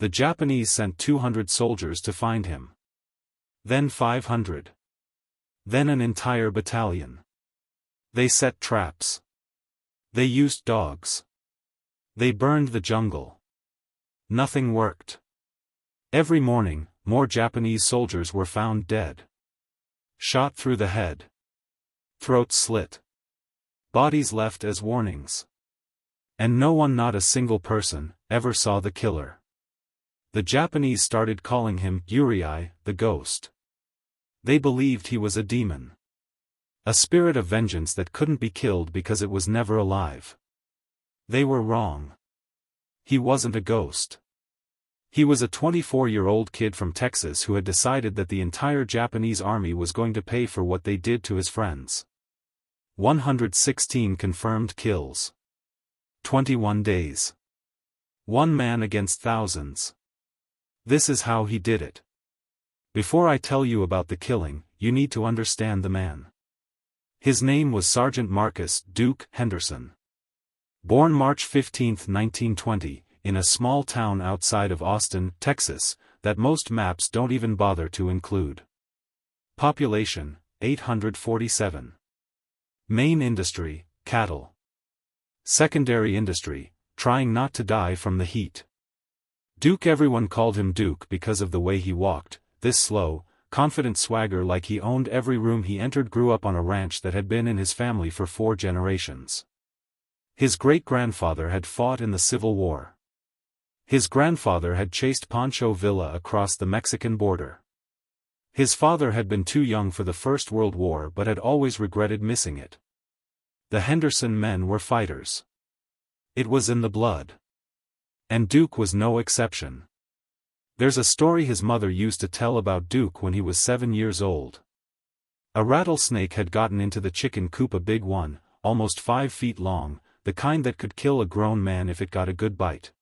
The Japanese sent 200 soldiers to find him. Then 500. Then an entire battalion. They set traps. They used dogs. They burned the jungle. Nothing worked. Every morning, more Japanese soldiers were found dead. Shot through the head. Throats slit. Bodies left as warnings. And no one, not a single person, ever saw the killer. The Japanese started calling him Guerrilla, the ghost. They believed he was a demon. A spirit of vengeance that couldn't be killed because it was never alive. They were wrong. He wasn't a ghost. He was a 24-year-old kid from Texas who had decided that the entire Japanese army was going to pay for what they did to his friends. 116 confirmed kills. 21 days. One man against thousands. This is how he did it. Before I tell you about the killing, you need to understand the man. His name was Sergeant Marcus Duke Henderson. Born March 15, 1920, in a small town outside of Austin, Texas, that most maps don't even bother to include. Population, 847. Main industry, cattle. Secondary industry, trying not to die from the heat. Duke. Everyone called him Duke because of the way he walked, this slow, confident swagger like he owned every room he entered. Grew up on a ranch that had been in his family for 4 generations. His great-grandfather had fought in the Civil War. His grandfather had chased Pancho Villa across the Mexican border. His father had been too young for the First World War but had always regretted missing it. The Henderson men were fighters. It was in the blood. And Duke was no exception. There's a story his mother used to tell about Duke when he was 7 years old. A rattlesnake had gotten into the chicken coop, a big one, almost 5 feet long, the kind that could kill a grown man if it got a good bite.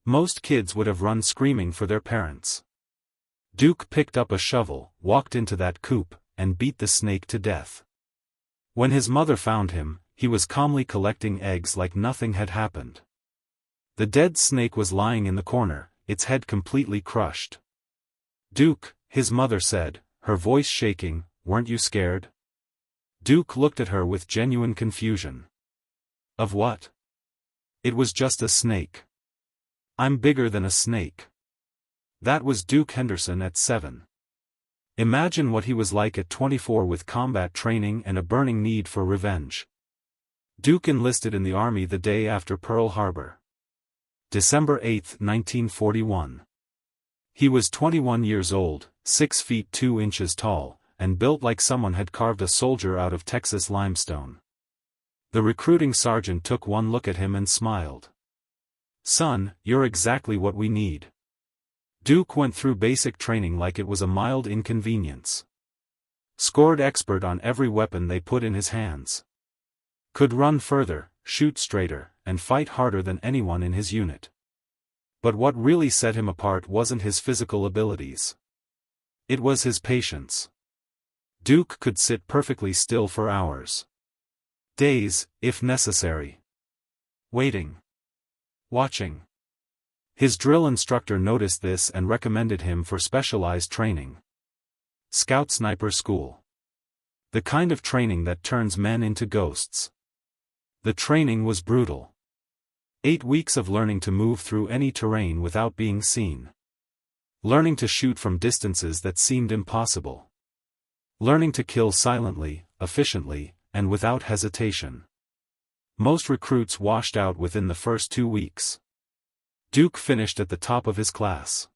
Most kids would have run screaming for their parents. Duke picked up a shovel, walked into that coop, and beat the snake to death. When his mother found him, he was calmly collecting eggs like nothing had happened. The dead snake was lying in the corner, its head completely crushed. "Duke," his mother said, her voice shaking, "weren't you scared?" Duke looked at her with genuine confusion. "Of what?" "It was just a snake. I'm bigger than a snake." That was Duke Henderson at 7. Imagine what he was like at 24 with combat training and a burning need for revenge. Duke enlisted in the Army the day after Pearl Harbor. December 8, 1941. He was 21 years old, 6 feet 2 inches tall, and built like someone had carved a soldier out of Texas limestone. The recruiting sergeant took one look at him and smiled. "Son, you're exactly what we need." Duke went through basic training like it was a mild inconvenience. Scored expert on every weapon they put in his hands. Could run further, shoot straighter, and fight harder than anyone in his unit. But what really set him apart wasn't his physical abilities. It was his patience. Duke could sit perfectly still for hours. Days, if necessary. Waiting. Watching. His drill instructor noticed this and recommended him for specialized training. Scout Sniper School. The kind of training that turns men into ghosts. The training was brutal. 8 weeks of learning to move through any terrain without being seen. Learning to shoot from distances that seemed impossible. Learning to kill silently, efficiently, and without hesitation. Most recruits washed out within the first 2 weeks. Duke finished at the top of his class.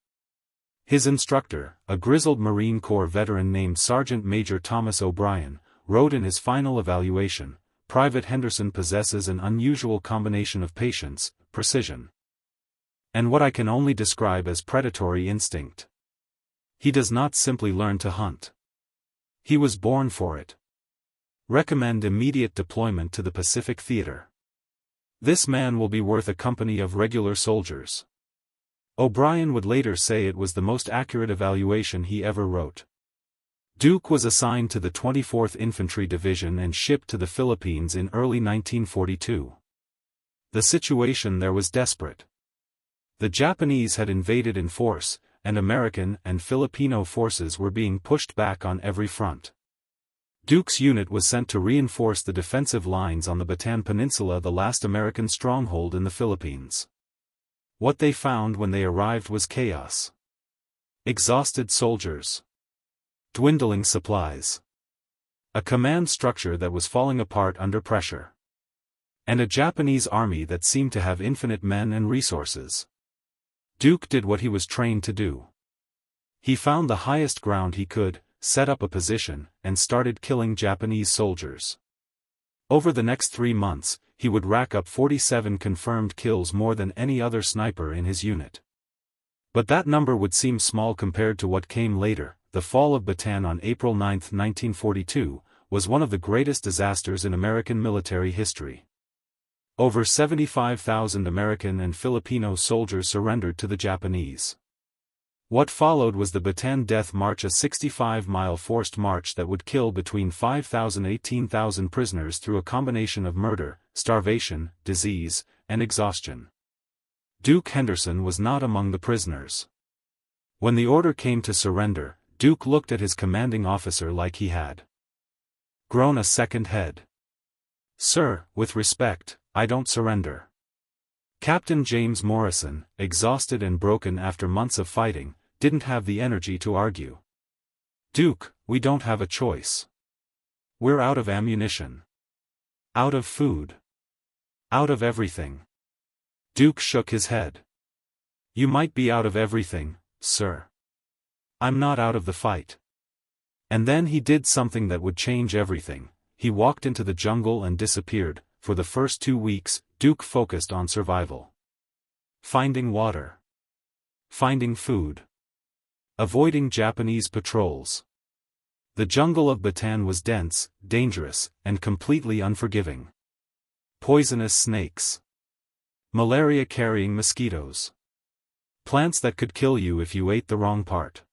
His instructor, a grizzled Marine Corps veteran named Sergeant Major Thomas O'Brien, wrote in his final evaluation, "Private Henderson possesses an unusual combination of patience, precision, and what I can only describe as predatory instinct. He does not simply learn to hunt. He was born for it. Recommend immediate deployment to the Pacific Theater. This man will be worth a company of regular soldiers." O'Brien would later say it was the most accurate evaluation he ever wrote. Duke was assigned to the 24th Infantry Division and shipped to the Philippines in early 1942. The situation there was desperate. The Japanese had invaded in force, and American and Filipino forces were being pushed back on every front. Duke's unit was sent to reinforce the defensive lines on the Bataan Peninsula, the last American stronghold in the Philippines. What they found when they arrived was chaos. Exhausted soldiers. Dwindling supplies. A command structure that was falling apart under pressure. And a Japanese army that seemed to have infinite men and resources. Duke did what he was trained to do. He found the highest ground he could, set up a position, and started killing Japanese soldiers. Over the next 3 months, he would rack up 47 confirmed kills, more than any other sniper in his unit. But that number would seem small compared to what came later. The fall of Bataan on April 9, 1942, was one of the greatest disasters in American military history. Over 75,000 American and Filipino soldiers surrendered to the Japanese. What followed was the Bataan Death March, a 65-mile forced march that would kill between 5,000 and 18,000 prisoners through a combination of murder, starvation, disease, and exhaustion. Duke Henderson was not among the prisoners. When the order came to surrender, Duke looked at his commanding officer like he had grown a second head. "Sir, with respect, I don't surrender." Captain James Morrison, exhausted and broken after months of fighting, didn't have the energy to argue. "Duke, we don't have a choice. We're out of ammunition. Out of food. Out of everything." Duke shook his head. "You might be out of everything, sir. I'm not out of the fight." And then he did something that would change everything. He walked into the jungle and disappeared. For the first 2 weeks, Duke focused on survival. Finding water. Finding food. Avoiding Japanese patrols. The jungle of Bataan was dense, dangerous, and completely unforgiving. Poisonous snakes. Malaria-carrying mosquitoes. Plants that could kill you if you ate the wrong part.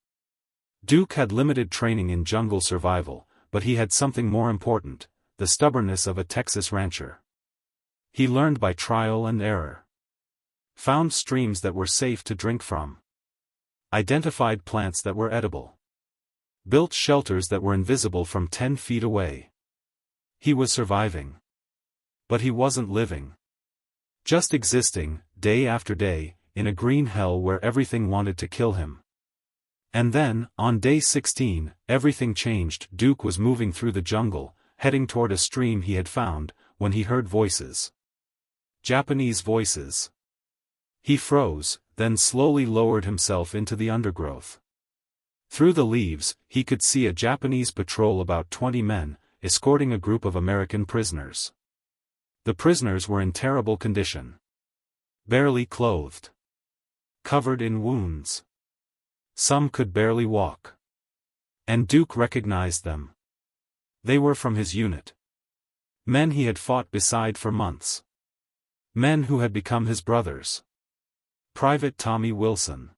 Duke had limited training in jungle survival, but he had something more important: the stubbornness of a Texas rancher. He learned by trial and error. Found streams that were safe to drink from. Identified plants that were edible. Built shelters that were invisible from 10 feet away. He was surviving. But he wasn't living. Just existing, day after day, in a green hell where everything wanted to kill him. And then, on day 16, everything changed. Duke was moving through the jungle, heading toward a stream he had found, when he heard voices. Japanese voices. He froze, then slowly lowered himself into the undergrowth. Through the leaves, he could see a Japanese patrol, about 20 men, escorting a group of American prisoners. The prisoners were in terrible condition. Barely clothed. Covered in wounds. Some could barely walk. And Duke recognized them. They were from his unit. Men he had fought beside for months. Men who had become his brothers. Private Tommy Wilson.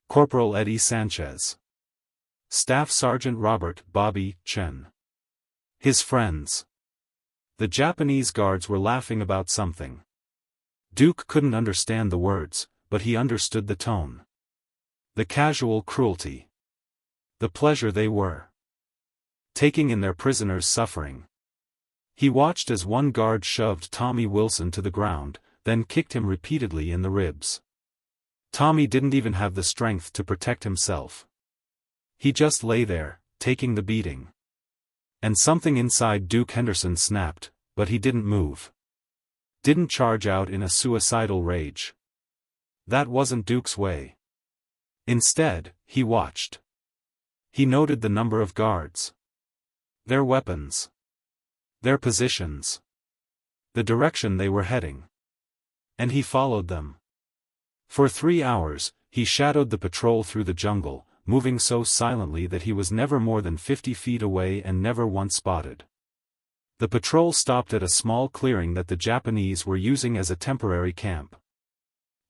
Corporal Eddie Sanchez. Staff Sergeant Robert Bobby Chen. His friends. The Japanese guards were laughing about something. Duke couldn't understand the words, but he understood the tone. The casual cruelty. The pleasure they were taking in their prisoners' suffering. He watched as one guard shoved Tommy Wilson to the ground, then kicked him repeatedly in the ribs. Tommy didn't even have the strength to protect himself. He just lay there, taking the beating. And something inside Duke Henderson snapped, but he didn't move. Didn't charge out in a suicidal rage. That wasn't Duke's way. Instead, he watched. He noted the number of guards. Their weapons. Their positions. The direction they were heading. And he followed them. For 3 hours, he shadowed the patrol through the jungle, moving so silently that he was never more than 50 feet away and never once spotted. The patrol stopped at a small clearing that the Japanese were using as a temporary camp.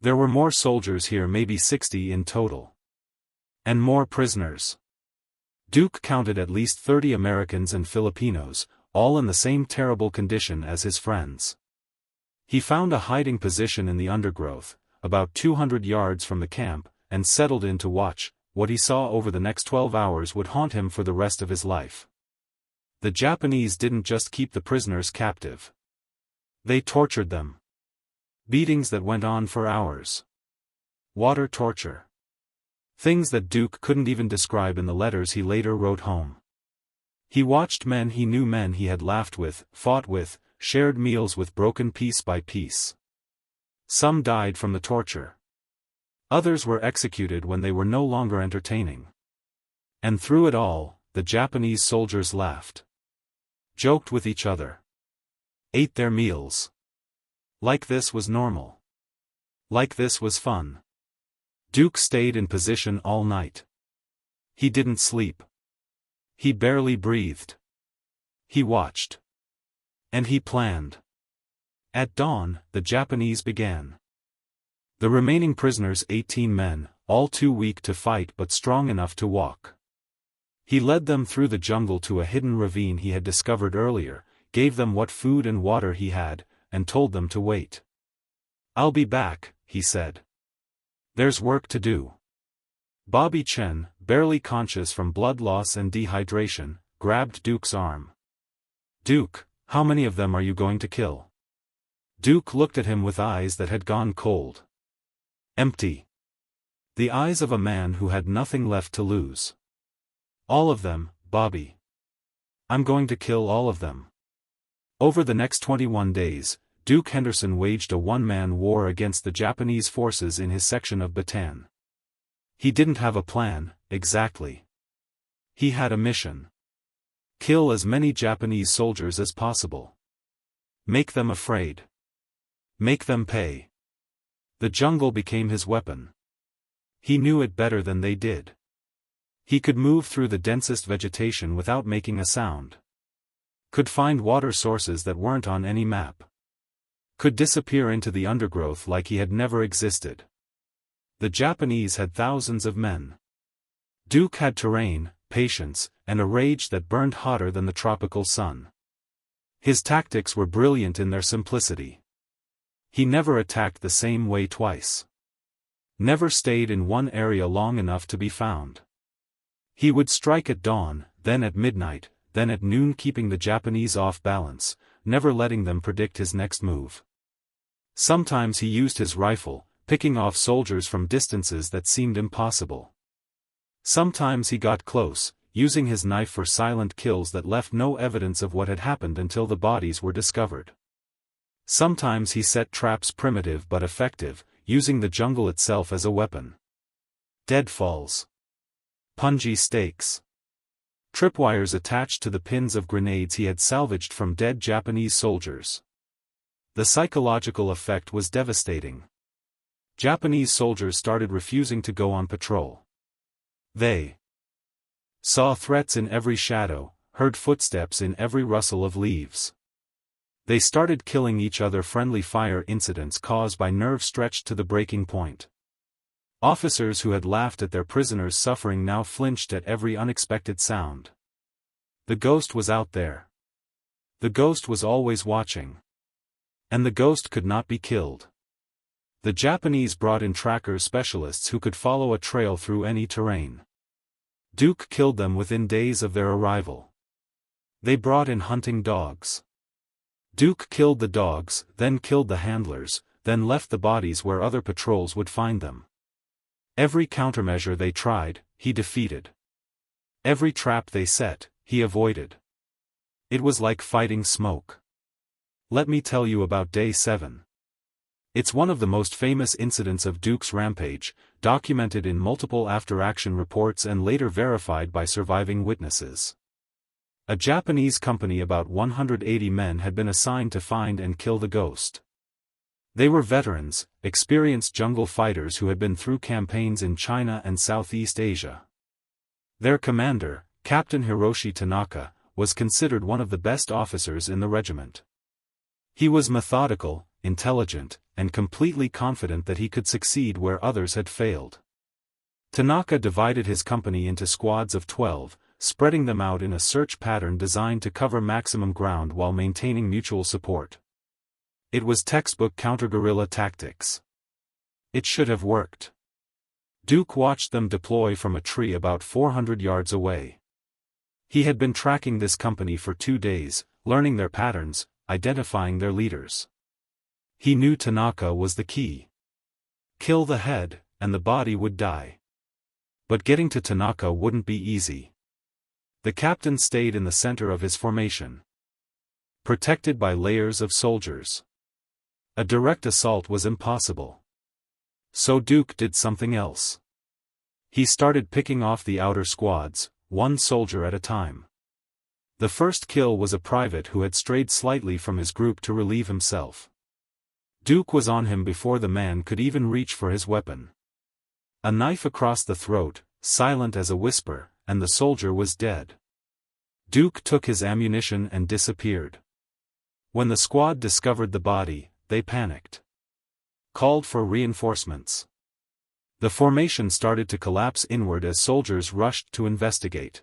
There were more soldiers here, maybe 60 in total. And more prisoners. Duke counted at least 30 Americans and Filipinos, all in the same terrible condition as his friends. He found a hiding position in the undergrowth, about 200 yards from the camp, and settled in to watch. What he saw over the next 12 hours would haunt him for the rest of his life. The Japanese didn't just keep the prisoners captive. They tortured them. Beatings that went on for hours. Water torture. Things that Duke couldn't even describe in the letters he later wrote home. He watched men he knew, men he had laughed with, fought with, shared meals with, broken piece by piece. Some died from the torture. Others were executed when they were no longer entertaining. And through it all, the Japanese soldiers laughed. Joked with each other. Ate their meals. Like this was normal. Like this was fun. Duke stayed in position all night. He didn't sleep. He barely breathed. He watched. And he planned. At dawn, the Japanese began. The remaining prisoners, 18 men, all too weak to fight but strong enough to walk. He led them through the jungle to a hidden ravine he had discovered earlier, gave them what food and water he had, and told them to wait. "I'll be back," he said. "There's work to do." Bobby Chen, barely conscious from blood loss and dehydration, grabbed Duke's arm. "Duke, how many of them are you going to kill?" Duke looked at him with eyes that had gone cold. Empty. The eyes of a man who had nothing left to lose. "All of them, Bobby. I'm going to kill all of them." Over the next 21 days, Duke Henderson waged a one-man war against the Japanese forces in his section of Bataan. He didn't have a plan, exactly. He had a mission. Kill as many Japanese soldiers as possible. Make them afraid. Make them pay. The jungle became his weapon. He knew it better than they did. He could move through the densest vegetation without making a sound. Could find water sources that weren't on any map. Could disappear into the undergrowth like he had never existed. The Japanese had thousands of men. Duke had terrain, patience, and a rage that burned hotter than the tropical sun. His tactics were brilliant in their simplicity. He never attacked the same way twice. Never stayed in one area long enough to be found. He would strike at dawn, then at midnight, then at noon, keeping the Japanese off balance, never letting them predict his next move. Sometimes he used his rifle, picking off soldiers from distances that seemed impossible. Sometimes he got close, using his knife for silent kills that left no evidence of what had happened until the bodies were discovered. Sometimes he set traps, primitive but effective, using the jungle itself as a weapon. Deadfalls. Punji stakes. Tripwires attached to the pins of grenades he had salvaged from dead Japanese soldiers. The psychological effect was devastating. Japanese soldiers started refusing to go on patrol. They saw threats in every shadow, heard footsteps in every rustle of leaves. They started killing each other. Friendly fire incidents caused by nerves stretched to the breaking point. Officers who had laughed at their prisoners' suffering now flinched at every unexpected sound. The ghost was out there. The ghost was always watching. And the ghost could not be killed. The Japanese brought in tracker specialists who could follow a trail through any terrain. Duke killed them within days of their arrival. They brought in hunting dogs. Duke killed the dogs, then killed the handlers, then left the bodies where other patrols would find them. Every countermeasure they tried, he defeated. Every trap they set, he avoided. It was like fighting smoke. Let me tell you about Day 7. It's one of the most famous incidents of Duke's rampage, documented in multiple after-action reports and later verified by surviving witnesses. A Japanese company, about 180 men, had been assigned to find and kill the ghost. They were veterans, experienced jungle fighters who had been through campaigns in China and Southeast Asia. Their commander, Captain Hiroshi Tanaka, was considered one of the best officers in the regiment. He was methodical, intelligent, and completely confident that he could succeed where others had failed. Tanaka divided his company into squads of 12, spreading them out in a search pattern designed to cover maximum ground while maintaining mutual support. It was textbook counter-guerrilla tactics. It should have worked. Duke watched them deploy from a tree about 400 yards away. He had been tracking this company for 2 days, learning their patterns, identifying their leaders. He knew Tanaka was the key. Kill the head, and the body would die. But getting to Tanaka wouldn't be easy. The captain stayed in the center of his formation, protected by layers of soldiers. A direct assault was impossible. So Duke did something else. He started picking off the outer squads, one soldier at a time. The first kill was a private who had strayed slightly from his group to relieve himself. Duke was on him before the man could even reach for his weapon. A knife across the throat, silent as a whisper, and the soldier was dead. Duke took his ammunition and disappeared. When the squad discovered the body, they panicked. Called for reinforcements. The formation started to collapse inward as soldiers rushed to investigate.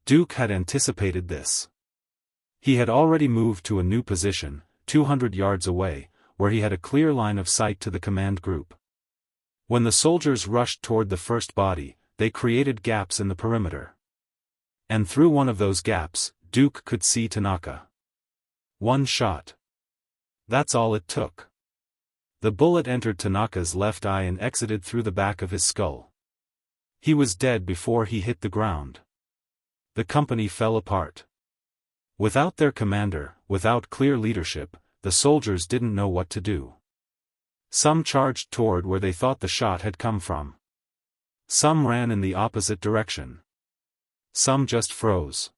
Duke had anticipated this. He had already moved to a new position, 200 yards away, where he had a clear line of sight to the command group. When the soldiers rushed toward the first body, they created gaps in the perimeter. And through one of those gaps, Duke could see Tanaka. One shot. That's all it took. The bullet entered Tanaka's left eye and exited through the back of his skull. He was dead before he hit the ground. The company fell apart. Without their commander, without clear leadership, the soldiers didn't know what to do. Some charged toward where they thought the shot had come from. Some ran in the opposite direction. Some just froze.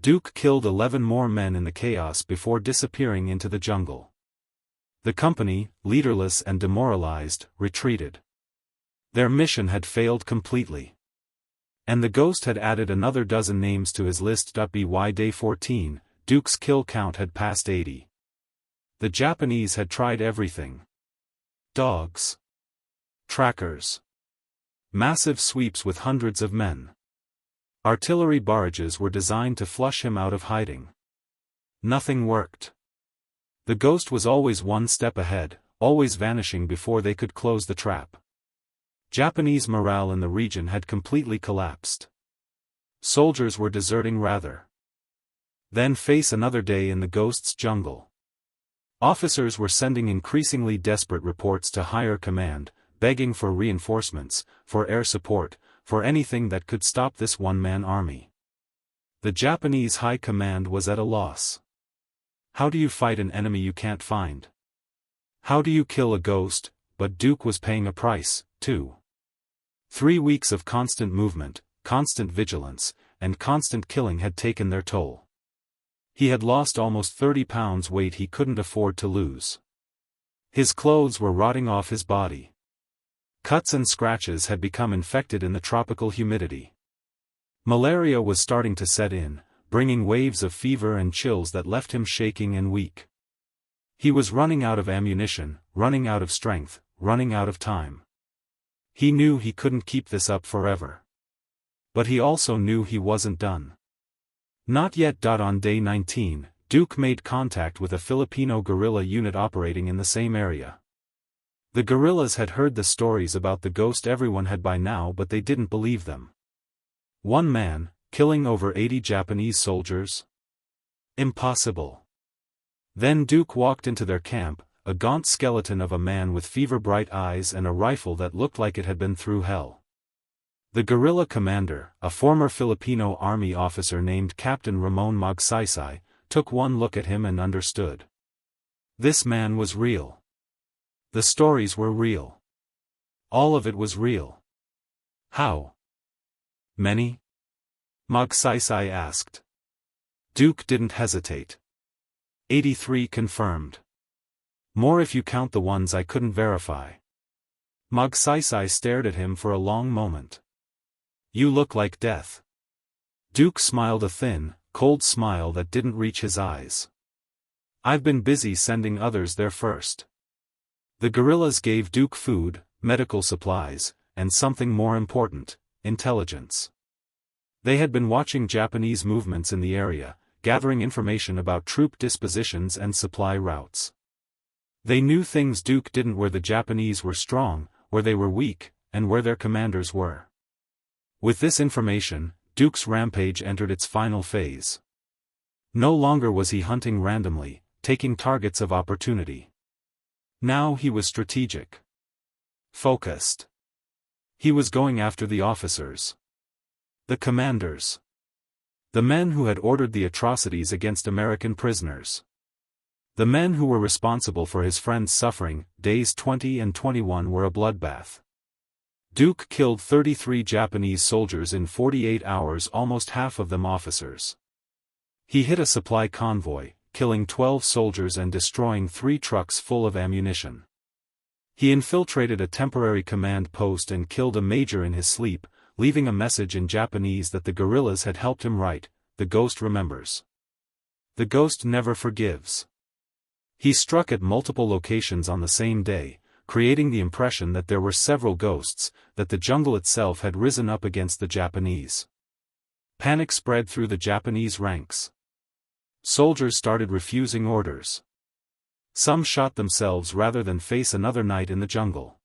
Duke killed 11 more men in the chaos before disappearing into the jungle. The company, leaderless and demoralized, retreated. Their mission had failed completely. And the ghost had added another dozen names to his list. By day 14, Duke's kill count had passed 80. The Japanese had tried everything. Dogs. Trackers. Massive sweeps with hundreds of men. Artillery barrages were designed to flush him out of hiding. Nothing worked. The ghost was always one step ahead, always vanishing before they could close the trap. Japanese morale in the region had completely collapsed. Soldiers were deserting rather than face another day in the ghost's jungle. Officers were sending increasingly desperate reports to higher command, begging for reinforcements, for air support, for anything that could stop this one-man army. The Japanese high command was at a loss. How do you fight an enemy you can't find? How do you kill a ghost? But Duke was paying a price, too. 3 weeks of constant movement, constant vigilance, and constant killing had taken their toll. He had lost almost 30 pounds weight he couldn't afford to lose. His clothes were rotting off his body. Cuts and scratches had become infected in the tropical humidity. Malaria was starting to set in, bringing waves of fever and chills that left him shaking and weak. He was running out of ammunition, running out of strength, running out of time. He knew he couldn't keep this up forever. But he also knew he wasn't done. Not yet. On day 19, Duke made contact with a Filipino guerrilla unit operating in the same area. The guerrillas had heard the stories about the ghost everyone had by now, but they didn't believe them. One man, killing over 80 Japanese soldiers? Impossible. Then Duke walked into their camp, a gaunt skeleton of a man with fever-bright eyes and a rifle that looked like it had been through hell. The guerrilla commander, a former Filipino army officer named Captain Ramon Magsaysay, took one look at him and understood. This man was real. The stories were real. All of it was real. How many? Magsaysay asked. Duke didn't hesitate. 83 confirmed. More if you count the ones I couldn't verify. Magsaysay stared at him for a long moment. You look like death. Duke smiled, a thin, cold smile that didn't reach his eyes. I've been busy sending others there first. The guerrillas gave Duke food, medical supplies, and something more important, intelligence. They had been watching Japanese movements in the area, gathering information about troop dispositions and supply routes. They knew things Duke didn't, where the Japanese were strong, where they were weak, and where their commanders were. With this information, Duke's rampage entered its final phase. No longer was he hunting randomly, taking targets of opportunity. Now he was strategic. Focused. He was going after the officers. The commanders. The men who had ordered the atrocities against American prisoners. The men who were responsible for his friend's suffering. Days 20 and 21 were a bloodbath. Duke killed 33 Japanese soldiers in 48 hours, almost half of them officers. He hit a supply convoy, killing 12 soldiers and destroying 3 trucks full of ammunition. He infiltrated a temporary command post and killed a major in his sleep, leaving a message in Japanese that the guerrillas had helped him write. The ghost remembers. The ghost never forgives. He struck at multiple locations on the same day, creating the impression that there were several ghosts, that the jungle itself had risen up against the Japanese. Panic spread through the Japanese ranks. Soldiers started refusing orders. Some shot themselves rather than face another night in the jungle.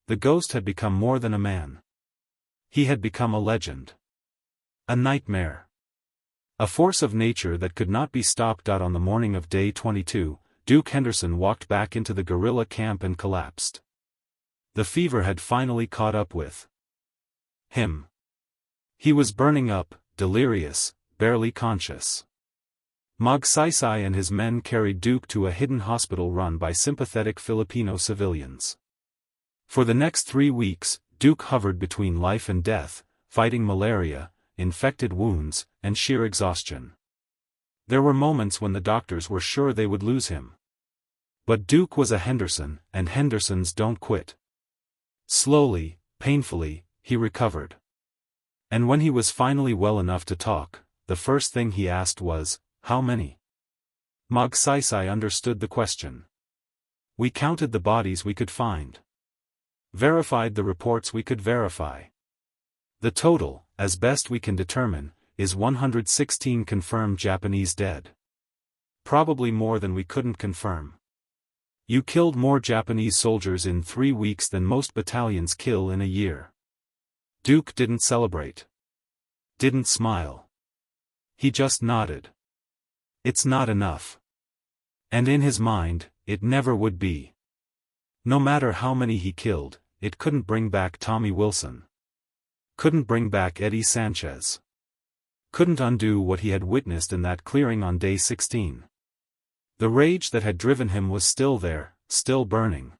The ghost had become more than a man. He had become a legend. A nightmare. A force of nature that could not be stopped. On the morning of day 22, Duke Henderson walked back into the guerrilla camp and collapsed. The fever had finally caught up with him. He was burning up, delirious, barely conscious. Magsaysay and his men carried Duke to a hidden hospital run by sympathetic Filipino civilians. For the next 3 weeks, Duke hovered between life and death, fighting malaria, infected wounds, and sheer exhaustion. There were moments when the doctors were sure they would lose him. But Duke was a Henderson, and Hendersons don't quit. Slowly, painfully, he recovered. And when he was finally well enough to talk, the first thing he asked was, "How many?" Magsaysay understood the question. "We counted the bodies we could find. Verified the reports we could verify. The total, as best we can determine, is 116 confirmed Japanese dead. Probably more than we couldn't confirm. You killed more Japanese soldiers in 3 weeks than most battalions kill in a year." Duke didn't celebrate. Didn't smile. He just nodded. It's not enough. And in his mind, it never would be. No matter how many he killed, it couldn't bring back Tommy Wilson. Couldn't bring back Eddie Sanchez. Couldn't undo what he had witnessed in that clearing on day 16. The rage that had driven him was still there, still burning.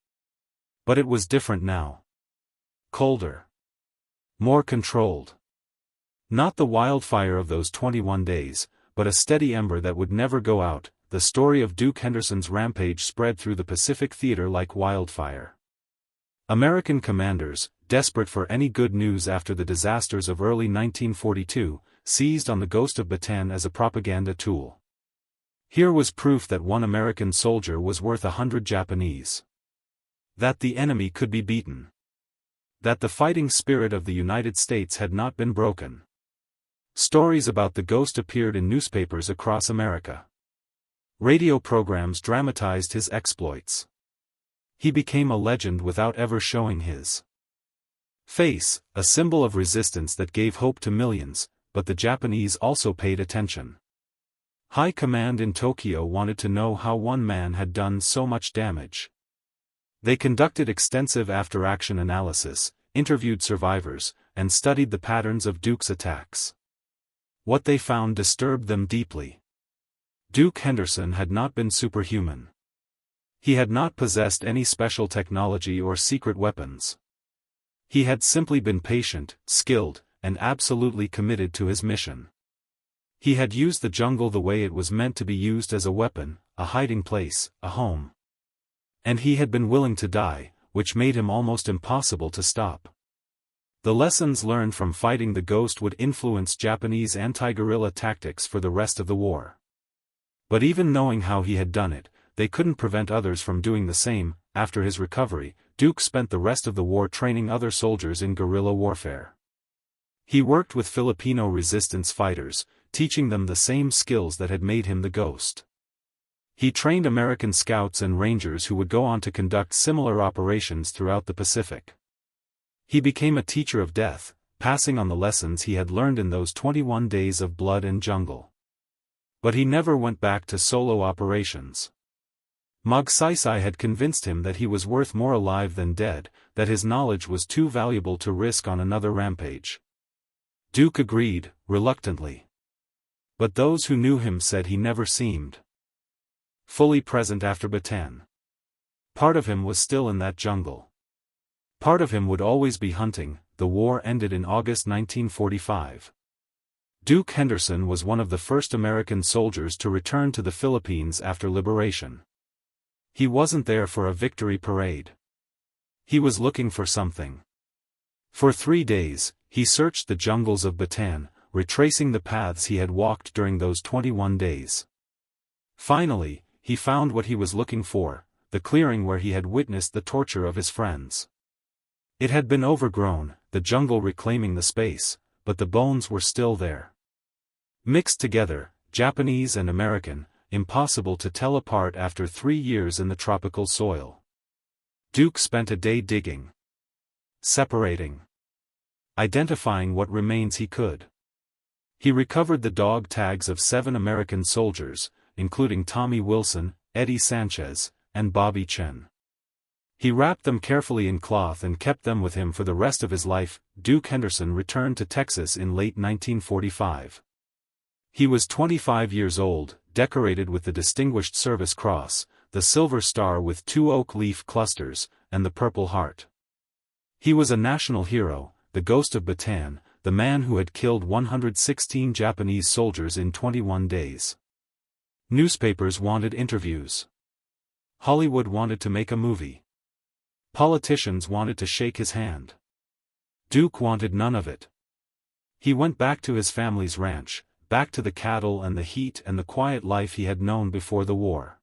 But it was different now. Colder. More controlled. Not the wildfire of those 21 days, but a steady ember that would never go out. The story of Duke Henderson's rampage spread through the Pacific theater like wildfire. American commanders, desperate for any good news after the disasters of early 1942, seized on the ghost of Bataan as a propaganda tool. Here was proof that one American soldier was worth 100 Japanese. That the enemy could be beaten. That the fighting spirit of the United States had not been broken. Stories about the ghost appeared in newspapers across America. Radio programs dramatized his exploits. He became a legend without ever showing his face, a symbol of resistance that gave hope to millions, but the Japanese also paid attention. High command in Tokyo wanted to know how one man had done so much damage. They conducted extensive after-action analysis, interviewed survivors, and studied the patterns of Duke's attacks. What they found disturbed them deeply. Duke Henderson had not been superhuman. He had not possessed any special technology or secret weapons. He had simply been patient, skilled, and absolutely committed to his mission. He had used the jungle the way it was meant to be used, as a weapon, a hiding place, a home. And he had been willing to die, which made him almost impossible to stop. The lessons learned from fighting the ghost would influence Japanese anti-guerrilla tactics for the rest of the war. But even knowing how he had done it, they couldn't prevent others from doing the same. After his recovery, Duke spent the rest of the war training other soldiers in guerrilla warfare. He worked with Filipino resistance fighters, teaching them the same skills that had made him the ghost. He trained American scouts and rangers who would go on to conduct similar operations throughout the Pacific. He became a teacher of death, passing on the lessons he had learned in those 21 days of blood and jungle. But he never went back to solo operations. Magsaysay had convinced him that he was worth more alive than dead, that his knowledge was too valuable to risk on another rampage. Duke agreed, reluctantly. But those who knew him said he never seemed fully present after Bataan. Part of him was still in that jungle. Part of him would always be hunting. The war ended in August 1945. Duke Henderson was one of the first American soldiers to return to the Philippines after liberation. He wasn't there for a victory parade. He was looking for something. For 3 days, he searched the jungles of Bataan, retracing the paths he had walked during those 21 days. Finally, he found what he was looking for, the clearing where he had witnessed the torture of his friends. It had been overgrown, the jungle reclaiming the space, but the bones were still there. Mixed together, Japanese and American, impossible to tell apart after 3 years in the tropical soil. Duke spent a day digging, separating, identifying what remains he could. He recovered the dog tags of 7 American soldiers, including Tommy Wilson, Eddie Sanchez, and Bobby Chen. He wrapped them carefully in cloth and kept them with him for the rest of his life. Duke Henderson returned to Texas in late 1945. He was 25 years old, decorated with the Distinguished Service Cross, the Silver Star with 2 oak leaf clusters, and the Purple Heart. He was a national hero, the ghost of Bataan, the man who had killed 116 Japanese soldiers in 21 days. Newspapers wanted interviews. Hollywood wanted to make a movie. Politicians wanted to shake his hand. Duke wanted none of it. He went back to his family's ranch, back to the cattle and the heat and the quiet life he had known before the war.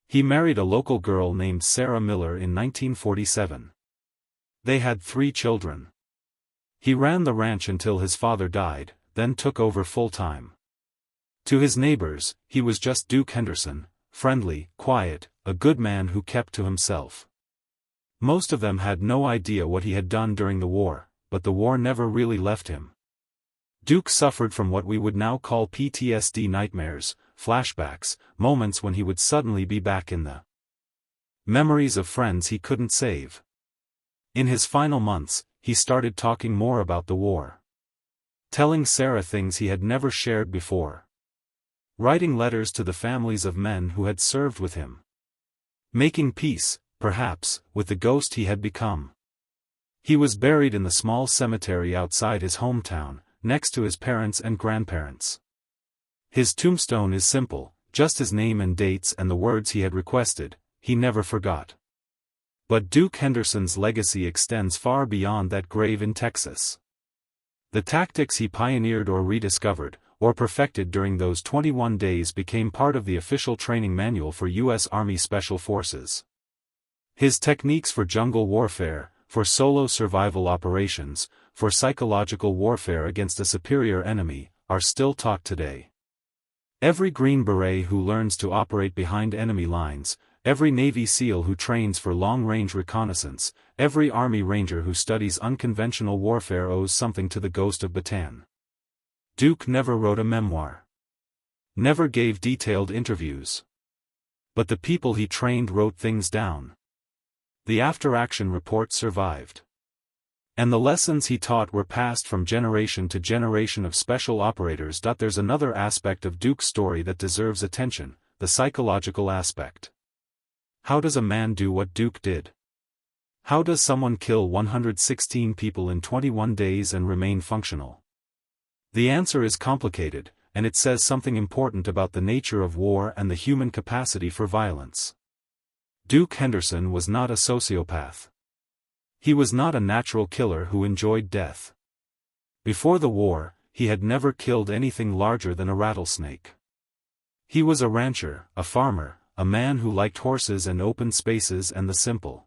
He married a local girl named Sarah Miller in 1947. They had 3 children. He ran the ranch until his father died, then took over full-time. To his neighbors, he was just Duke Henderson, friendly, quiet, a good man who kept to himself. Most of them had no idea what he had done during the war, but the war never really left him. Duke suffered from what we would now call PTSD nightmares, flashbacks, moments when he would suddenly be back in the memories of friends he couldn't save. In his final months, he started talking more about the war. Telling Sarah things he had never shared before. Writing letters to the families of men who had served with him. Making peace, perhaps, with the ghost he had become. He was buried in the small cemetery outside his hometown, next to his parents and grandparents. His tombstone is simple, just his name and dates and the words he had requested. He never forgot. But Duke Henderson's legacy extends far beyond that grave in Texas. The tactics he pioneered or rediscovered, or perfected during those 21 days became part of the official training manual for U.S. Army Special Forces. His techniques for jungle warfare, for solo survival operations, for psychological warfare against a superior enemy, are still taught today. Every Green Beret who learns to operate behind enemy lines, every Navy SEAL who trains for long-range reconnaissance, every Army Ranger who studies unconventional warfare owes something to the ghost of Bataan. Duke never wrote a memoir. Never gave detailed interviews. But the people he trained wrote things down. The after-action report survived. And the lessons he taught were passed from generation to generation of special operators. There's another aspect of Duke's story that deserves attention, the psychological aspect. How does a man do what Duke did? How does someone kill 116 people in 21 days and remain functional? The answer is complicated, and it says something important about the nature of war and the human capacity for violence. Duke Henderson was not a sociopath. He was not a natural killer who enjoyed death. Before the war, he had never killed anything larger than a rattlesnake. He was a rancher, a farmer, a man who liked horses and open spaces and the simple.